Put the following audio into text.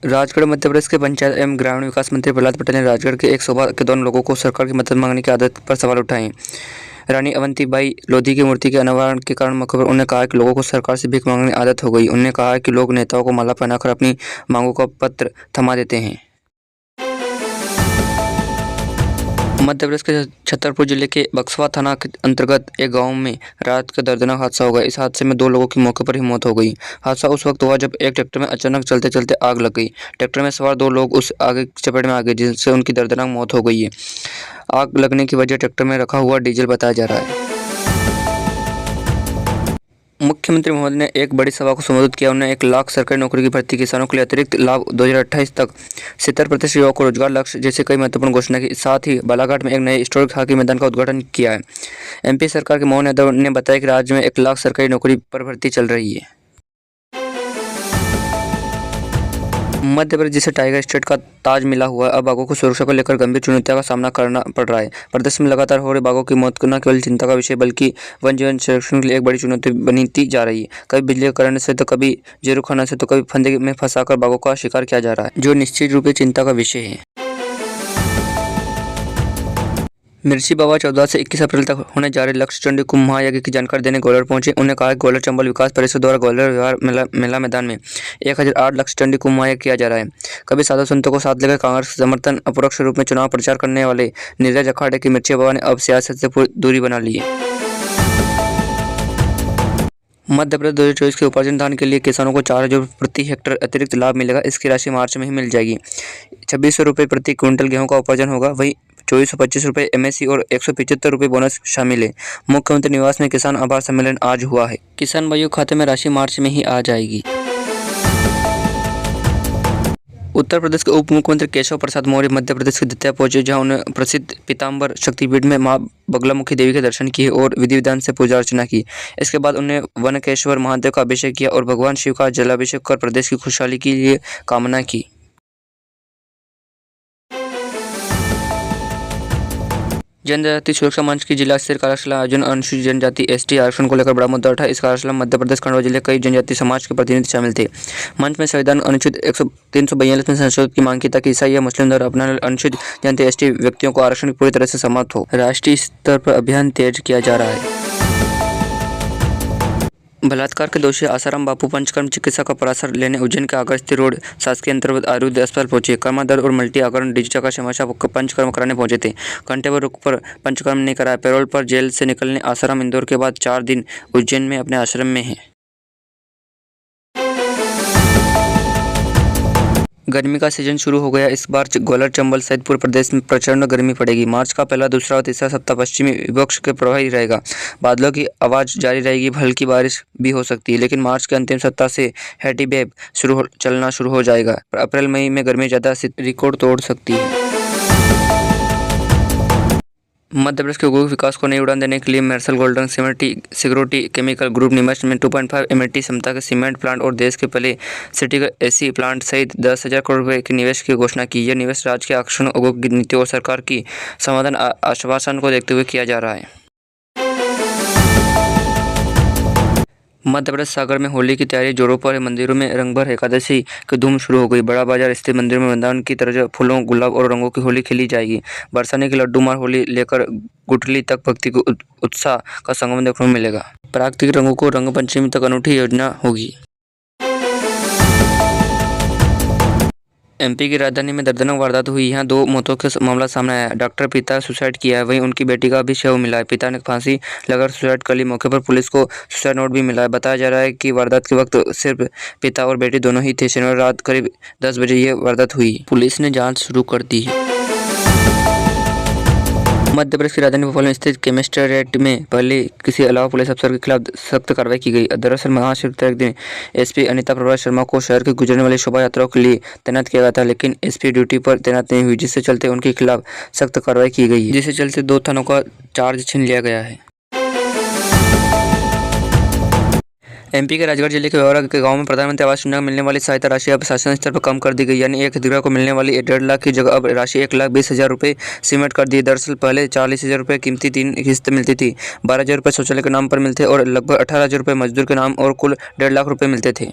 राजगढ़ मध्य प्रदेश के पंचायत एवं ग्रामीण विकास मंत्री प्रहलाद पटेल ने राजगढ़ के एक सभा के दौरान लोगों को सरकार की मदद मांगने की आदत पर सवाल उठाए। रानी अवंतीबाई लोधी की मूर्ति के अनावरण के कारण मौके पर उन्होंने कहा कि लोगों को सरकार से भीख मांगने की आदत हो गई। उन्होंने कहा कि लोग नेताओं को माला पहनाकर अपनी मांगों का पत्र थमा देते हैं। मध्य प्रदेश के छतरपुर जिले के बक्सवा थाना के अंतर्गत एक गांव में रात का दर्दनाक हादसा हो गया। इस हादसे में 2 लोगों की मौके पर ही मौत हो गई। हादसा उस वक्त हुआ जब एक ट्रैक्टर में अचानक चलते चलते आग लग गई। ट्रैक्टर में सवार 2 लोग उस आग की चपेट में आ गए, जिससे उनकी दर्दनाक मौत हो गई है। आग लगने की वजह ट्रैक्टर में रखा हुआ डीजल बताया जा रहा है। मुख्यमंत्री महोदय ने एक बड़ी सभा को संबोधित किया। उन्होंने 1 लाख सरकारी नौकरी की भर्ती, किसानों के लिए अतिरिक्त लाभ 2028 तक 70% युवाओं को रोजगार लक्ष्य जैसे कई महत्वपूर्ण घोषणा की। साथ ही बालाघाट में एक नए स्टोर हॉकी मैदान का उद्घाटन किया है। एमपी सरकार के मोहन यादव ने बताया कि राज्य में 1 लाख सरकारी नौकरी पर भर्ती चल रही है। मध्य प्रदेश जिसे टाइगर स्टेट का ताज मिला हुआ है, अब बाघों की सुरक्षा को लेकर गंभीर चुनौतियों का सामना करना पड़ रहा है। प्रदेश में लगातार हो रहे बाघों की मौत न केवल चिंता का विषय बल्कि वन जीवन संरक्षण के लिए एक बड़ी चुनौती बनती जा रही है। कभी बिजली करने से तो कभी जेरू खाने से तो कभी फंदे में फंसाकर बाघों का शिकार किया जा रहा है, जो निश्चित रूप से चिंता का विषय है। मिर्ची बाबा 14 से 21 अप्रैल तक होने जा रहे लक्ष्य चंडी कुंभ महायज्ञ की जानकारी देने ग्वालियर पहुंचे। उन्होंने कहा कि ग्वालियर चंबल विकास परिषद द्वारा ग्वालियर व्यवहार मेला मैदान में 1008 लक्ष्य चंडी कुंभ महायज्ञ किया जा रहा है। कभी साधु संतों को साथ लेकर कांग्रेस के समर्थन अपरोक्ष रूप में चुनाव प्रचार करने वाले नीरज अखाड़े की मिर्ची बाबा ने अब सियासत से पूरी दूरी बना ली है। मध्य प्रदेश 2024 के उपार्जन धान के लिए किसानों को 4,000 प्रति हेक्टेयर अतिरिक्त लाभ मिलेगा। इसकी राशि मार्च में ही मिल जाएगी। 2600 रुपये प्रति क्विंटल गेहूं का उपार्जन होगा। वहीं 2425 रुपये एमएससी और 175 रुपये बोनस शामिल है। मुख्यमंत्री निवास में किसान आभार सम्मेलन आज हुआ है। किसान भाइयों खाते में राशि मार्च में ही आ जाएगी। उत्तर प्रदेश के उप मुख्यमंत्री केशव प्रसाद मौर्य मध्य प्रदेश के दतिया पहुंचे, जहां उन्होंने प्रसिद्ध पीताम्बर शक्तिपीठ में मां बगलामुखी देवी के दर्शन किए और विधि विधान से पूजा अर्चना की। इसके बाद उन्होंने वनकेश्वर महादेव का अभिषेक किया और भगवान शिव का जलाभिषेक कर प्रदेश की खुशहाली के लिए कामना की। जनजाति सुरक्षा मंच की जिला स्तरीय कार्यशाला आयोजन अनुसूचित जनजाति एसटी आरक्षण को लेकर बड़ा मुद्दा उठा। इस कार्यशाला में मध्य प्रदेश खंडवा जिले कई जनजाति समाज के प्रतिनिधि शामिल थे। मंच में संविधान अनुच्छेद 342 में संशोधित की मांग की ताकि ईसाई या मुस्लिम धर्म अपनाने अनुसूचित जनजाति एसटी व्यक्तियों को आरक्षण पूरी तरह से समाप्त हो। राष्ट्रीय स्तर पर अभियान तेज किया जा रहा है। बलात्कार के दोषी आसाराम बापू पंचकर्म चिकित्सा का परामर्श लेने उज्जैन के अगस्ती रोड शासकीय अंतर्गत आयुर्वेद अस्पताल पहुंचे। कर्मादर और मल्टी आकरण डिजिटल का समस्या पंचकर्म कराने पहुंचे थे। घंटे पर रुक पर पंचकर्म नहीं कराया। पैरोल पर जेल से निकलने आसाराम इंदौर के बाद 4 दिन उज्जैन में अपने आश्रम में है। गर्मी का सीजन शुरू हो गया। इस बार ग्वालियर चंबल सहित पूरे प्रदेश में प्रचंड गर्मी पड़ेगी। मार्च का पहला, दूसरा और तीसरा सप्ताह पश्चिमी विक्षोभ के प्रभाव ही रहेगा। बादलों की आवाज़ जारी रहेगी। हल्की बारिश भी हो सकती है, लेकिन मार्च के अंतिम सप्ताह से हेटी वेव चलना शुरू हो जाएगा। अप्रैल मई में गर्मी ज़्यादा रिकॉर्ड तोड़ सकती है। मध्य प्रदेश के औद्योगिक विकास को नई उड़ान देने के लिए मेर्सल golden security chemical group Neemuch में 2.5 MT क्षमता के सीमेंट प्लांट और देश के पहले सिटी का एसी प्लांट सहित 10,000 करोड़ रुपये के निवेश की घोषणा की। यह निवेश राज्य के आकर्षण औद्योगिक नीति और सरकार की समाधान आश्वासन को देखते हुए किया जा रहा है। मध्य प्रदेश सागर में होली की तैयारी जोरों पर है। मंदिरों में रंगभर एकादशी की धूम शुरू हो गई। बड़ा बाजार स्थित मंदिर में वृंदावन की तरह फूलों, गुलाब और रंगों की होली खेली जाएगी। बरसाने की लड्डू मार होली लेकर गुठली तक भक्ति को उत्साह का संगम देखने को मिलेगा। प्राकृतिक रंगों को रंग पंचमी तक अनूठी योजना होगी। एमपी की राजधानी में दर्दनाक वारदात हुई। यहाँ 2 मौतों का मामला सामने आया। डॉक्टर पिता सुसाइड किया है, वहीं उनकी बेटी का भी शव मिला है। पिता ने फांसी लगाकर सुसाइड कर ली। मौके पर पुलिस को सुसाइड नोट भी मिला है। बताया जा रहा है कि वारदात के वक्त सिर्फ पिता और बेटी दोनों ही थे। शनिवार रात करीब 10 बजे यह वारदात हुई। पुलिस ने जाँच शुरू कर दी है। मध्य प्रदेश की राजधानी भोपाल में स्थित केमिस्ट्रेट में पहले किसी अलावा पुलिस अफसर के खिलाफ सख्त कार्रवाई की गई। दरअसल महाशिवरात्रि के दिन एसपी अनीता प्रभा शर्मा को शहर के गुजरने वाली शोभा यात्राओं के लिए तैनात किया गया था, लेकिन एसपी ड्यूटी पर तैनात नहीं हुई, जिससे चलते उनके खिलाफ सख्त कार्रवाई की गई है, जिससे चलते 2 थानों का चार्ज छीन लिया गया है। एमपी के राजगढ़ जिले के व्यवहार के गांव में प्रधानमंत्री आवास योजना में मिलने वाली सहायता राशि अब शासन स्तर पर कम कर दी गई। यानी एक हितग्राही को मिलने वाली 1.5 लाख की जगह अब राशि 1,20,000 रुपये सीमित कर दी। दरअसल पहले 40,000 रुपये कीमती 3 किस्त मिलती थी। 12,000 रुपये शौचालय के नाम पर मिलते और लगभग 18,000 रुपये मजदूर के नाम और कुल 1.5 लाख रुपये मिलते थे।